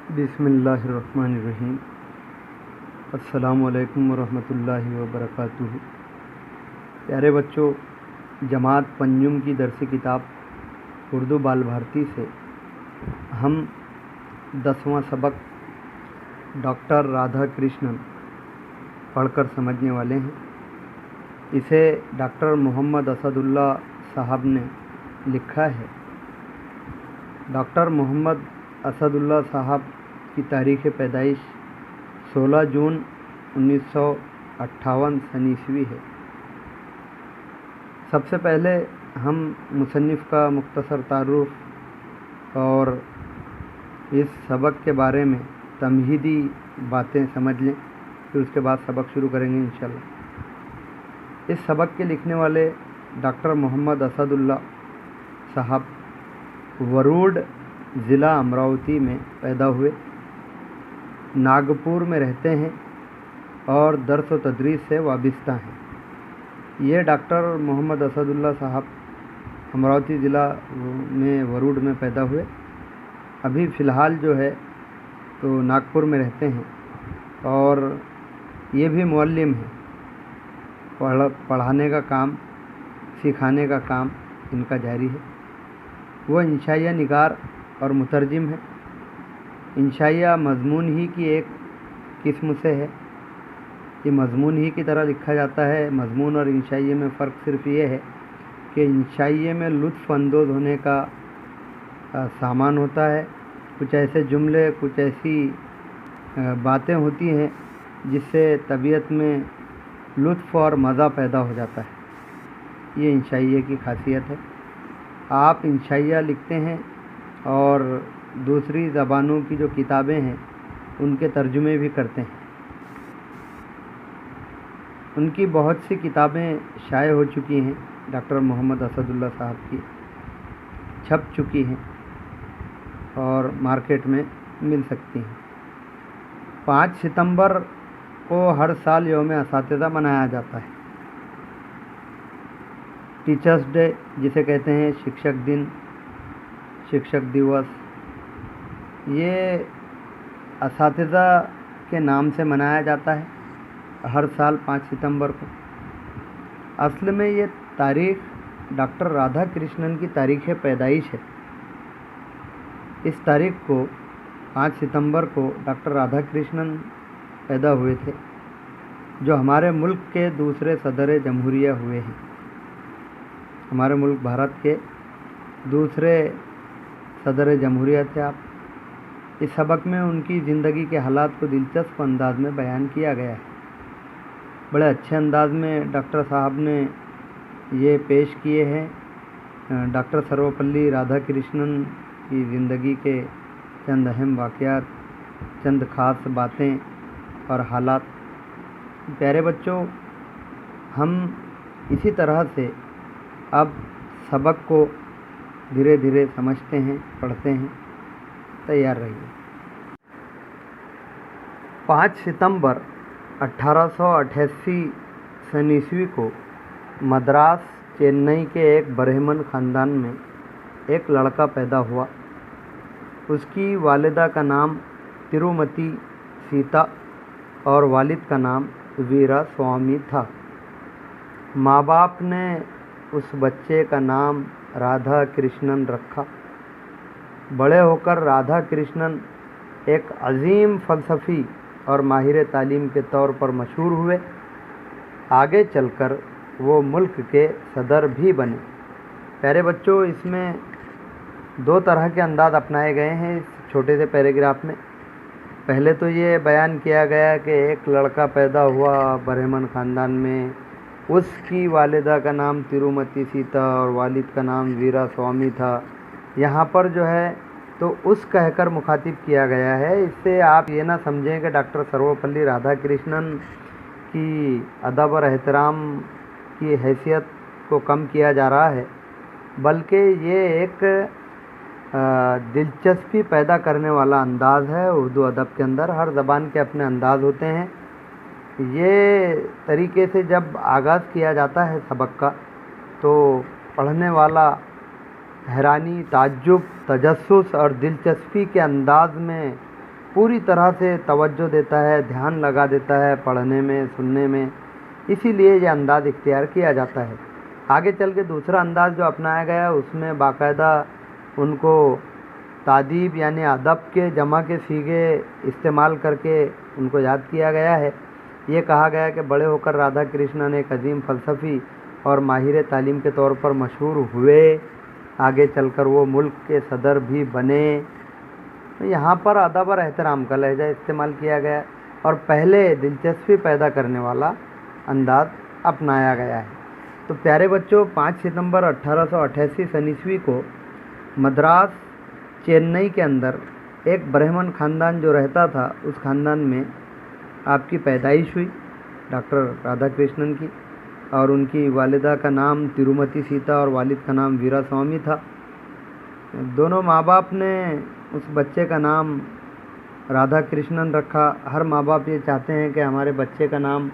बिस्मिल्लाहिर्रहमानिर्रहीम। अस्सलामु अलैकुम वरहमतुल्लाहि वबरकातुहू। प्यारे बच्चों, जमात पंजुम की दरसी किताब उर्दू बाल भारती से हम 10वां सबक डॉक्टर राधा कृष्णन पढ़कर समझने वाले हैं। इसे डॉक्टर मोहम्मद असदुल्ला साहब ने लिखा है। डॉक्टर मोहम्मद असदुल्ला साहब की तारीख़ पैदाइश 16 जून 1958 सन ईस्वी है। सबसे पहले हम मुसन्निफ़ का मुख्तसर तारुफ और इस सबक के बारे में तमहीदी बातें समझ लें, फिर उसके बाद सबक शुरू करेंगे इंशाअल्लाह। इस सबक के लिखने वाले डॉक्टर मोहम्मद असदुल्ला साहब वरुड ज़िला अमरावती में पैदा हुए, नागपुर में रहते हैं और दर्स व तदरीस से वाबिस्ता हैं। ये डॉक्टर मोहम्मद असदुल्ला साहब अमरावती ज़िला में वरुड में पैदा हुए। अभी फ़िलहाल जो है तो नागपुर में रहते हैं और ये भी मुअल्लिम हैं। पढ़ाने का काम, सिखाने का काम इनका जारी है। वह इंशाइया निगार और मुतरजिम है। इंशाइया मज़मून ही की एक किस्म से है। ये मज़मून ही की तरह लिखा जाता है। मज़मून और इंशाइये में फ़र्क सिर्फ ये है कि इंशाइये में लुत्फ़ अंदोज़ होने का सामान होता है। कुछ ऐसे जुमले, कुछ ऐसी बातें होती हैं जिससे तबीयत में लुत्फ़ और मज़ा पैदा हो जाता है। ये इंशाइये की खासियत है। आप इंशाइया लिखते हैं और दूसरी ज़बानों की जो किताबें हैं उनके तर्जुमे भी करते हैं। उनकी बहुत सी किताबें शाये हो चुकी हैं। डॉक्टर मोहम्मद असदुल्ला साहब की छप चुकी हैं और मार्केट में मिल सकती हैं। 5 सितंबर को हर साल यौम असातिज़ा मनाया जाता है। टीचर्स डे जिसे कहते हैं, शिक्षक दिन, शिक्षक दिवस, ये असातिज़ा के नाम से मनाया जाता है हर साल 5 सितंबर को। असल में ये तारीख़ डॉक्टर राधा कृष्णन की तारीख़ पैदाइश है। इस तारीख़ को 5 सितंबर को डॉक्टर राधा कृष्णन पैदा हुए थे, जो हमारे मुल्क के दूसरे सदर जमहूरिया हुए हैं। हमारे मुल्क भारत के दूसरे सदर जमहूरिया थे आप। इस सबक में उनकी ज़िंदगी के हालात को दिलचस्प अंदाज में बयान किया गया है। बड़े अच्छे अंदाज में डॉक्टर साहब ने ये पेश किए हैं। डॉक्टर सर्वपल्ली राधाकृष्णन की ज़िंदगी के चंद अहम वाक़यात, चंद ख़ास बातें और हालात। प्यारे बच्चों, हम इसी तरह से अब सबक को धीरे धीरे समझते हैं, पढ़ते हैं। तैयार रहिए। 5 सितंबर 1888 सन ईस्वी को मद्रास, चेन्नई के एक ब्राह्मण ख़ानदान में एक लड़का पैदा हुआ। उसकी वालिदा का नाम तिरुमती सीता और वालिद का नाम वीरा स्वामी था। माँ बाप ने उस बच्चे का नाम राधा कृष्णन रखा। बड़े होकर राधा कृष्णन एक अजीम फ़लसफ़ी और माहिर तालीम के तौर पर मशहूर हुए। आगे चलकर वो मुल्क के सदर भी बने। प्यारे बच्चों, इसमें 2 तरह के अंदाज़ अपनाए गए हैं इस छोटे से पैराग्राफ में। पहले तो ये बयान किया गया कि एक लड़का पैदा हुआ ब्राह्मण ख़ानदान में, उसकी वालिदा का नाम तिरुमती सीता और वालिद का नाम वीरा स्वामी था। यहाँ पर जो है तो उस कहकर मुखातिब किया गया है। इससे आप ये ना समझें कि डॉक्टर सर्वपल्ली राधाकृष्णन की अदब और एहतराम की हैसियत को कम किया जा रहा है, बल्कि ये एक दिलचस्पी पैदा करने वाला अंदाज़ है। उर्दू अदब के अंदर हर ज़बान के अपने अंदाज़ होते हैं। ये तरीके से जब आगाज़ किया जाता है सबक का, तो पढ़ने वाला हैरानी, ताज्जुब, तजस्सुस और दिलचस्पी के अंदाज में पूरी तरह से तवज्जो देता है, ध्यान लगा देता है पढ़ने में, सुनने में, इसीलिए ये अंदाज़ इख्तियार किया जाता है। आगे चल के दूसरा अंदाज़ जो अपनाया गया है उसमें बाकायदा उनको तादीब यानी अदब के जमा के सीगे इस्तेमाल करके उनको याद किया गया है। ये कहा गया है कि बड़े होकर राधा कृष्णन एक अजीम फ़लसफ़ी और माहिर तालीम के तौर पर मशहूर हुए, आगे चलकर वो मुल्क के सदर भी बने। यहाँ पर अदब और एहतराम का लहजा इस्तेमाल किया गया और पहले दिलचस्पी पैदा करने वाला अंदाज़ अपनाया गया है। तो प्यारे बच्चों, 5 सितंबर 1888 सन ईस्वी को मद्रास चेन्नई के अंदर एक ब्राह्मण ख़ानदान जो रहता था, उस ख़ानदान में आपकी पैदाइश हुई डॉक्टर राधा कृष्णन की, और उनकी वालिदा का नाम तिरुमती सीता और वालिद का नाम वीरा स्वामी था। दोनों माँ बाप ने उस बच्चे का नाम राधा कृष्णन रखा। हर माँ बाप ये चाहते हैं कि हमारे बच्चे का नाम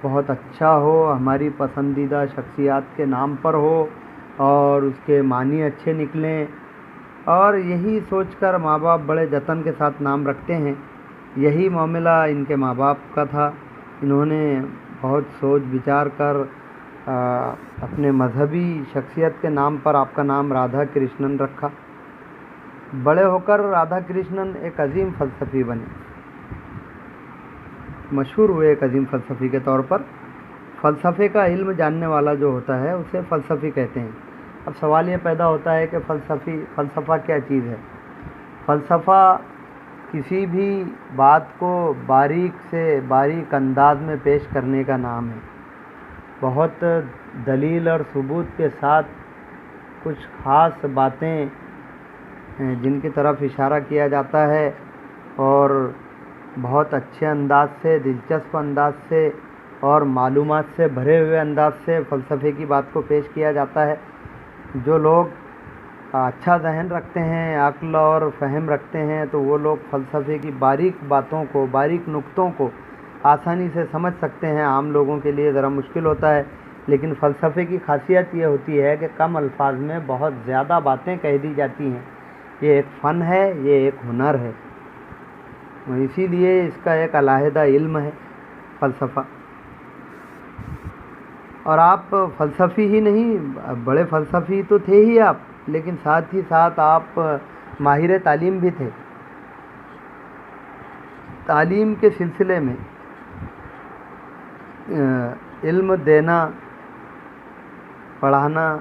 बहुत अच्छा हो, हमारी पसंदीदा शख्सियात के नाम पर हो और उसके मानी अच्छे निकलें, और यही सोचकर माँ बाप बड़े जतन के साथ नाम रखते हैं। यही मामला इनके माँ बाप का था। इन्होंने बहुत सोच विचार कर अपने मजहबी शख्सियत के नाम पर आपका नाम राधा कृष्णन रखा। बड़े होकर राधा कृष्णन एक अजीम फ़लसफ़ी बने, मशहूर हुए एक अजीम फ़लसफ़ी के तौर पर। फ़लसफ़े का इल्म जानने वाला जो होता है उसे फ़लसफ़ी कहते हैं। अब सवाल ये पैदा होता है कि फ़लसफ़ा क्या चीज़ है। फ़लसफ़ा किसी भी बात को बारीक से बारीक अंदाज में पेश करने का नाम है। बहुत दलील और सबूत के साथ कुछ ख़ास बातें जिनकी तरफ इशारा किया जाता है और बहुत अच्छे अंदाज से, दिलचस्प अंदाज से और मालूमात से भरे हुए अंदाज से फ़लसफ़े की बात को पेश किया जाता है। जो लोग अच्छा ज़हन रखते हैं, अक्ल और फ़हम रखते हैं, तो वो लोग फ़लसफ़े की बारीक बातों को, बारीक नुक्तों को आसानी से समझ सकते हैं। आम लोगों के लिए ज़रा मुश्किल होता है, लेकिन फ़लसफ़े की खासियत ये होती है कि कम अल्फाज में बहुत ज़्यादा बातें कह दी जाती हैं। ये एक फ़न है, ये एक हुनर है, इसीलिए इसका एक अलहदा इल्म है फ़लसफ़ा। और आप फ़लसफ़ी ही नहीं, बड़े फ़लसफ़ी तो थे ही आप, लेकिन साथ ही साथ आप माहिर तालीम भी थे। तालीम के सिलसिले में इल्म देना, पढ़ाना,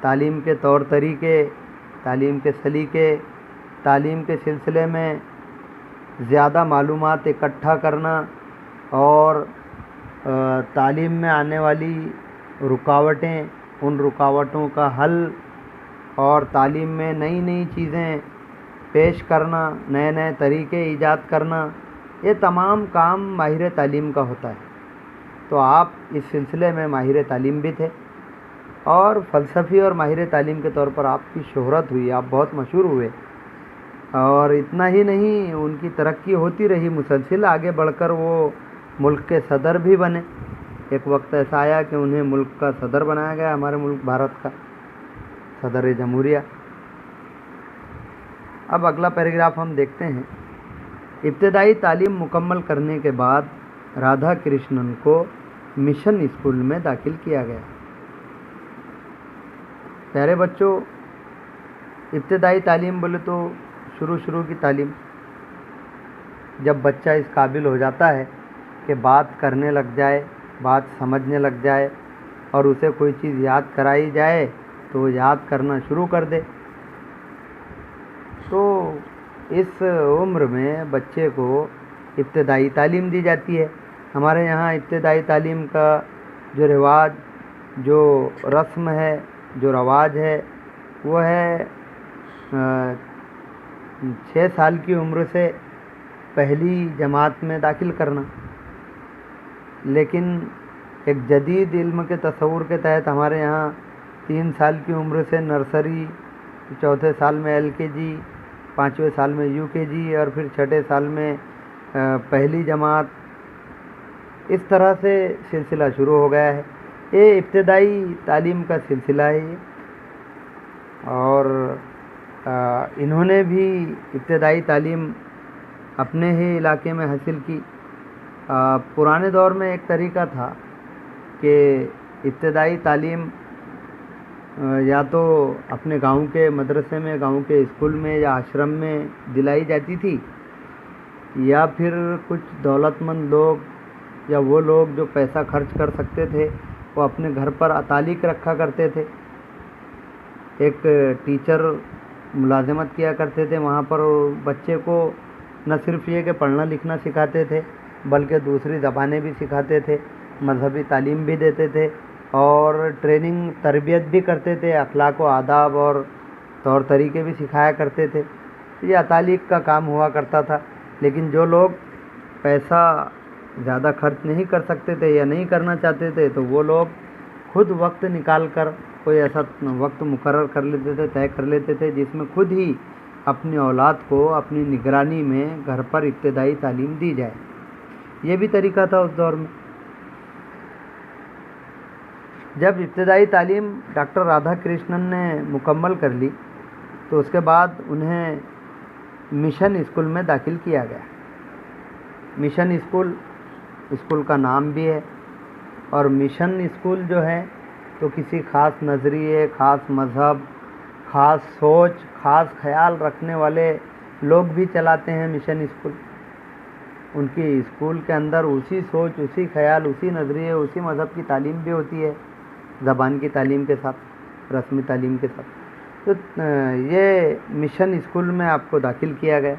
तालीम के तौर तरीके, तालीम के सलीके, तालीम के सिलसिले में ज़्यादा मालूमात इकट्ठा करना और तालीम में आने वाली रुकावटें, उन रुकावटों का हल और तालीम में नई नई चीज़ें पेश करना, नए नए तरीके ईजाद करना, ये तमाम काम माहिर तालीम का होता है। तो आप इस सिलसिले में माहिर तालीम भी थे और फ़लसफ़ी और माहिर तालीम के तौर पर आपकी शोहरत हुई, आप बहुत मशहूर हुए। और इतना ही नहीं, उनकी तरक्की होती रही मुसलसिल, आगे बढ़कर वो मुल्क के सदर भी बने। एक वक्त ऐसा आया कि उन्हें मुल्क का सदर बनाया गया, हमारे मुल्क भारत का सदर जमहूरिया। अब अगला पैराग्राफ हम देखते हैं। इब्तदाई तालीम मुकम्मल करने के बाद राधा कृष्णन को मिशन स्कूल में दाखिल किया गया। प्यारे बच्चों, इब्तदाई तालीम बोले तो शुरू की तालीम, जब बच्चा इस काबिल हो जाता है कि बात करने लग जाए, बात समझने लग जाए और उसे कोई चीज़ याद कराई जाए तो वो याद करना शुरू कर दे, तो इस उम्र में बच्चे को इब्तदाई तालीम दी जाती है। हमारे यहाँ इब्तदाई तालीम का जो रिवाज, जो रस्म है, जो रवाज है, वो है 6 साल की उम्र से पहली जमात में दाखिल करना। लेकिन एक जदीद इल्म के तसव्वुर के तहत हमारे यहाँ 3 साल की उम्र से नर्सरी, चौथे साल में LKG, 5वें साल में UKG और फिर 6ठे साल में पहली जमात, इस तरह से सिलसिला शुरू हो गया है। ये इब्तदाई तालीम का सिलसिला है ये। और इन्होंने भी इब्तदाई तालीम اپنے ہی علاقے میں حاصل کی۔ پرانے دور میں ایک طریقہ تھا کہ ابتدائی تعلیم یا تو اپنے گاؤں کے مدرسے میں، گاؤں کے اسکول میں یا آشرم میں دلائی جاتی تھی، یا پھر کچھ دولت مند لوگ یا وہ لوگ جو پیسہ خرچ کر سکتے تھے وہ اپنے گھر پر اتالیق رکھا کرتے تھے۔ ایک ٹیچر ملازمت کیا کرتے تھے وہاں پر، بچے کو نہ صرف یہ کہ پڑھنا لکھنا سکھاتے تھے بلکہ دوسری زبانیں بھی سکھاتے تھے، مذہبی تعلیم بھی دیتے تھے اور ٹریننگ تربیت بھی کرتے تھے، اخلاق و آداب اور طور طریقے بھی سکھایا کرتے تھے۔ یہ اتالیق کا کام ہوا کرتا تھا۔ لیکن جو لوگ پیسہ زیادہ خرچ نہیں کر سکتے تھے یا نہیں کرنا چاہتے تھے تو وہ لوگ خود وقت نکال کر کوئی ایسا وقت مقرر کر لیتے تھے، طے کر لیتے تھے جس میں خود ہی اپنی اولاد کو اپنی نگرانی میں گھر پر ابتدائی تعلیم دی جائے۔ یہ بھی طریقہ تھا اس دور میں۔ جب ابتدائی تعلیم ڈاکٹر رادھا کرشنن نے مکمل کر لی تو اس کے بعد انہیں مشن اسکول میں داخل کیا گیا۔ مشن اسکول کا نام بھی ہے، اور مشن اسکول جو ہے تو کسی خاص نظریے، خاص مذہب، خاص سوچ، خاص خیال رکھنے والے لوگ بھی چلاتے ہیں مشن اسکول۔ ان کی اسکول کے اندر اسی سوچ، اسی خیال، اسی نظریے، اسی مذہب کی تعلیم بھی ہوتی ہے، زبان کی تعلیم کے ساتھ، رسمی تعلیم کے ساتھ۔ تو یہ مشن اسکول میں آپ کو داخل کیا گیا۔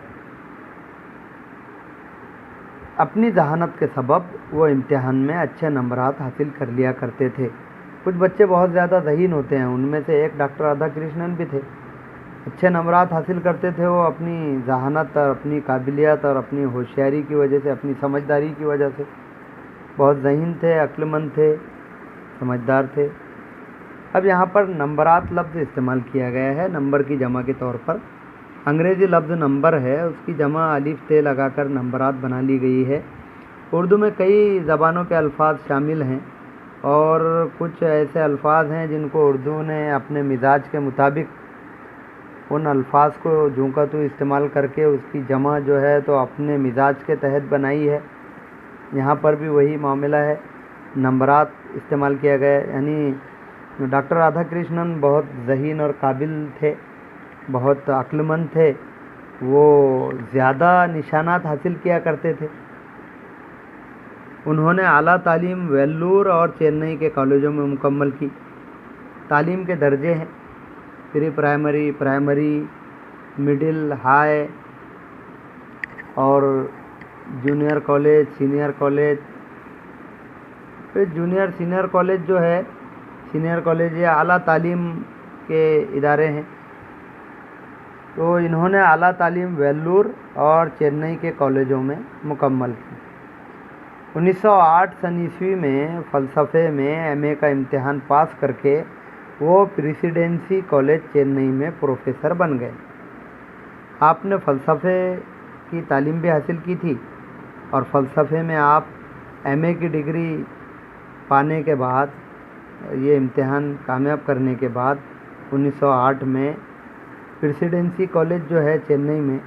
اپنی ذہانت کے سبب وہ امتحان میں اچھے نمبرات حاصل کر لیا کرتے تھے۔ کچھ بچے بہت زیادہ ذہین ہوتے ہیں، ان میں سے ایک ڈاکٹر رادھا کرشنن بھی تھے۔ اچھے نمبرات حاصل کرتے تھے وہ اپنی ذہانت اور اپنی قابلیت اور اپنی ہوشیاری کی وجہ سے، اپنی سمجھداری کی وجہ سے بہت ذہین تھے، عقل مند تھے، سمجھدار تھے۔ اب یہاں پر نمبرات لفظ استعمال کیا گیا ہے نمبر کی جمع کے طور پر۔ انگریزی لفظ نمبر ہے، اس کی جمع الف تے لگا کر نمبرات بنا لی گئی ہے۔ اردو میں کئی زبانوں کے الفاظ شامل ہیں اور کچھ ایسے الفاظ ہیں جن کو اردو نے اپنے مزاج کے مطابق ان الفاظ کو جوں کا تو استعمال کر کے اس کی جمع جو ہے تو اپنے مزاج کے تحت بنائی ہے۔ یہاں پر بھی وہی معاملہ ہے، نمبرات استعمال کیا گیا۔ یعنی ڈاکٹر رادھا کرشنن بہت ذہین اور قابل تھے، بہت عقل مند تھے، وہ زیادہ نشانات حاصل کیا کرتے تھے۔ انہوں نے اعلیٰ تعلیم ویلور اور چینئی کے کالجوں میں مکمل کی۔ تعلیم کے درجے ہیں پری پرائمری، مڈل، ہائی اور جونیئر کالج، سینئر کالج۔ پھر جونیئر سینئر کالج جو ہے، سینئر کالج یہ اعلیٰ تعلیم کے ادارے ہیں۔ تو انہوں نے اعلیٰ تعلیم ویلور اور چینئی کے کالجوں میں مکمل کی۔ 1908 میں فلسفے میں ایم اے کا امتحان پاس کر کے وہ پریسیڈنسی کالج چینئی میں پروفیسر بن گئے۔ آپ نے فلسفے کی تعلیم بھی حاصل کی تھی اور فلسفے میں آپ ایم اے کی ڈگری پانے کے بعد، یہ امتحان کامیاب کرنے کے بعد 1908 میں پریسیڈنسی کالج جو ہے چینئی میں،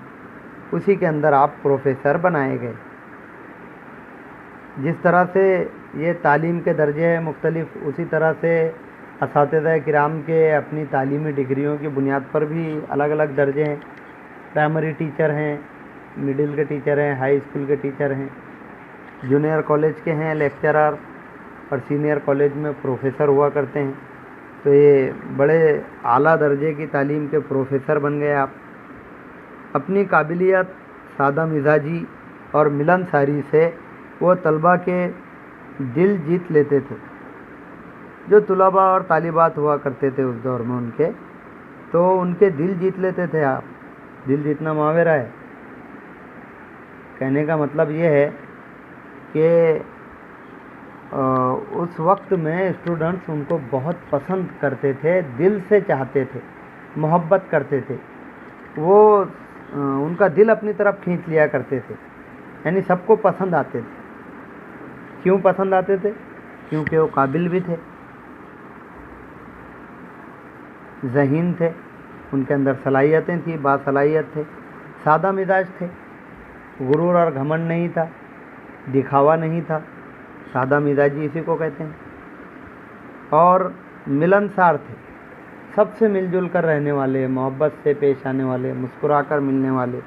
اسی کے اندر آپ پروفیسر بنائے گئے۔ جس طرح سے یہ تعلیم کے درجے ہیں مختلف، اسی طرح سے اساتذہ کرام کے اپنی تعلیمی ڈگریوں کی بنیاد پر بھی الگ الگ درجے ہیں۔ پرائمری ٹیچر ہیں، مڈل کے ٹیچر ہیں، ہائی اسکول کے ٹیچر ہیں، جونیئر کالج کے ہیں لیکچرر، اور سینئر کالج میں پروفیسر ہوا کرتے ہیں۔ تو یہ بڑے اعلیٰ درجے کی تعلیم کے پروفیسر بن گئے آپ۔ اپنی قابلیت، سادہ مزاجی اور ملنساری سے وہ طلباء کے دل جیت لیتے تھے۔ جو طلباء اور طالبات ہوا کرتے تھے اس دور میں ان کے دل جیت لیتے تھے آپ۔ دل جیتنا محاورہ ہے، کہنے کا مطلب یہ ہے کہ اس وقت میں اسٹوڈنٹس ان کو بہت پسند کرتے تھے، دل سے چاہتے تھے، محبت کرتے تھے، وہ ان کا دل اپنی طرف کھینچ لیا کرتے تھے، یعنی سب کو پسند آتے تھے۔ کیوں پسند آتے تھے؟ کیونکہ وہ قابل بھی تھے، ذہین تھے، ان کے اندر صلاحیتیں تھیں، باصلاحیت تھے، سادہ مزاج تھے، गुरूर और घमंड नहीं था, दिखावा नहीं था, सादा मिजाजी इसी को कहते हैं, और मिलनसार थे, सबसे मिलजुल कर रहने वाले, मोहब्बत से पेश आने वाले, मुस्कुराकर मिलने वाले।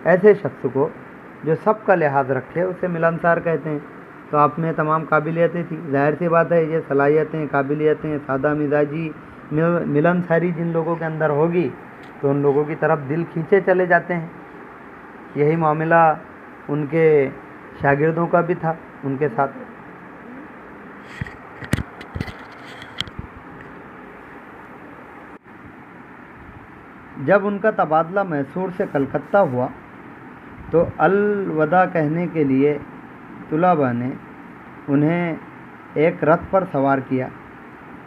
ऐसे शख्स को जो सबका लिहाज रखे उसे मिलनसार कहते हैं। तो आप में तमाम काबिलियतें थी, जाहिर सी बात है ये सलाहियतें, काबिलियतें, सादा मिजाजी, मिलनसारी जिन लोगों के अंदर होगी तो उन लोगों की तरफ दिल खींचे चले जाते हैं। यही मामला उनके शागिर्दों का भी था उनके साथ। जब उनका तबादला मैसूर से कलकत्ता हुआ तो अलविदा कहने के लिए तुलाबा ने उन्हें एक रथ पर सवार किया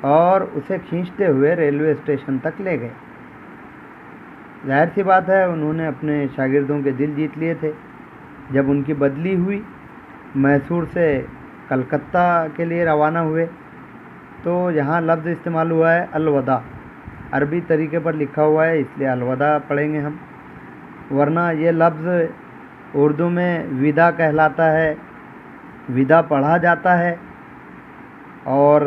और उसे खींचते हुए रेलवे स्टेशन तक ले गए। जाहिर सी बात है उन्होंने अपने शागिर्दों के दिल जीत लिए थे। जब उनकी बदली हुई, मैसूर से कलकत्ता के लिए रवाना हुए, तो यहाँ लफ्ज़ इस्तेमाल हुआ है अलविदा, अरबी तरीके पर लिखा हुआ है इसलिए अलविदा पढ़ेंगे हम, वरना ये लफ्ज़ उर्दू में विदा कहलाता है, विदा पढ़ा जाता है, और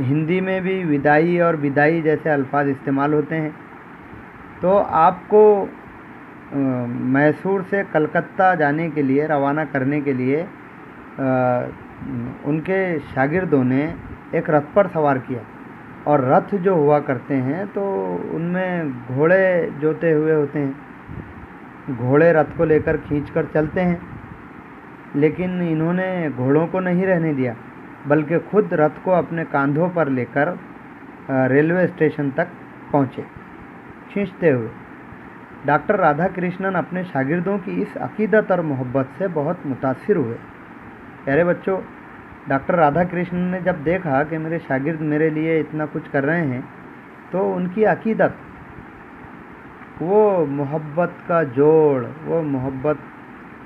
हिंदी में भी विदाई और विदाई जैसे अल्फाज इस्तेमाल होते हैं। तो आपको मैसूर से कलकत्ता जाने के लिए, रवाना करने के लिए उनके शागिर्दों ने एक रथ पर सवार किया, और रथ जो हुआ करते हैं तो उनमें घोड़े जोते हुए होते हैं, घोड़े रथ को लेकर खींचकर चलते हैं। लेकिन इन्होंने घोड़ों को नहीं रहने दिया, बल्कि खुद रथ को अपने कांधों पर लेकर रेलवे स्टेशन तक पहुँचे खींचते हुए। डॉक्टर राधा कृष्णन अपने शागिर्दों की इस अकीदत और मोहब्बत से बहुत मुतासिर हुए। प्यारे बच्चों, डॉक्टर राधा कृष्णन ने जब देखा कि मेरे शागिर्द मेरे लिए इतना कुछ कर रहे हैं, तो उनकी अकीदत, वो मोहब्बत का जोड़, वो मोहब्बत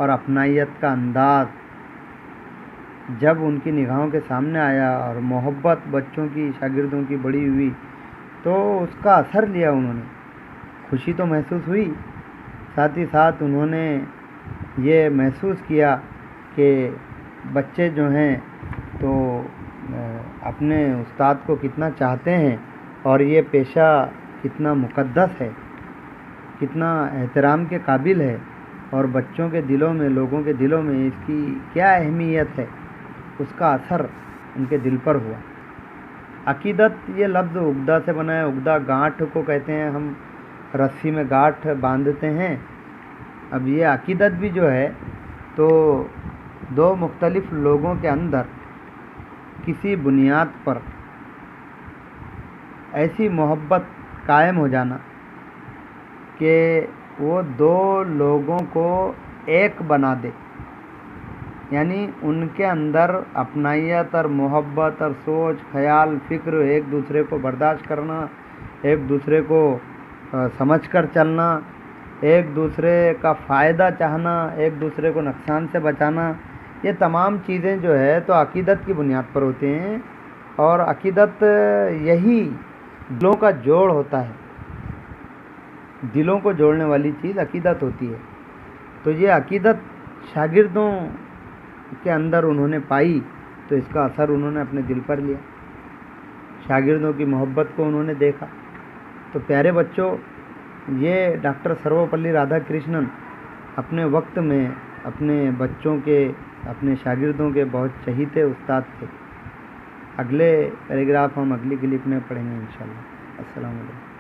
और अपनाइयत का अंदाज जब उनकी निगाहों के सामने आया और मोहब्बत बच्चों की, शागिर्दों की बड़ी हुई, तो उसका असर लिया उन्होंने। खुशी तो महसूस हुई, साथ ही साथ उन्होंने ये महसूस किया कि बच्चे जो हैं तो अपने उस्ताद को कितना चाहते हैं और ये पेशा कितना मुक़द्दस है, कितना एहतराम के काबिल है, और बच्चों के दिलों में, लोगों के दिलों में इसकी क्या अहमियत है, उसका असर उनके दिल पर हुआ। अकीदत ये लफ्ज़ उगदा से बना है। उगदा गांठ को कहते हैं, हम रस्सी में गांठ बांधते हैं। अब ये अकीदत भी जो है तो दो मुख्तलिफ़ लोगों के अंदर किसी बुनियाद पर ऐसी मोहब्बत कायम हो जाना कि वो दो लोगों को एक बना दे, यानी उनके अंदर अपनाइयत और मोहब्बत और सोच, ख्याल, फ़िक्र, एक दूसरे को बर्दाश्त करना, एक दूसरे को समझ कर चलना, एक दूसरे का फ़ायदा चाहना, एक दूसरे को नुकसान से बचाना, ये तमाम चीज़ें जो है तो अकीदत की बुनियाद पर होती हैं। और अकीदत यही दिलों का जोड़ होता है, दिलों को जोड़ने वाली चीज़ अकीदत होती है। तो ये अकीदत शागिर्दों के अंदर उन्होंने पाई, तो इसका असर उन्होंने अपने दिल पर लिया, शागिर्दों की मोहब्बत को उन्होंने देखा। तो प्यारे बच्चों, ये डॉक्टर सर्वपल्ली राधाकृष्णन अपने वक्त में अपने बच्चों के, अपने शागिर्दों के बहुत चहीते उस्ताद थे। अगले पैराग्राफ हम अगली क्लिप में पढ़ेंगे इंशाअल्लाह। अस्सलाम वालेकुम।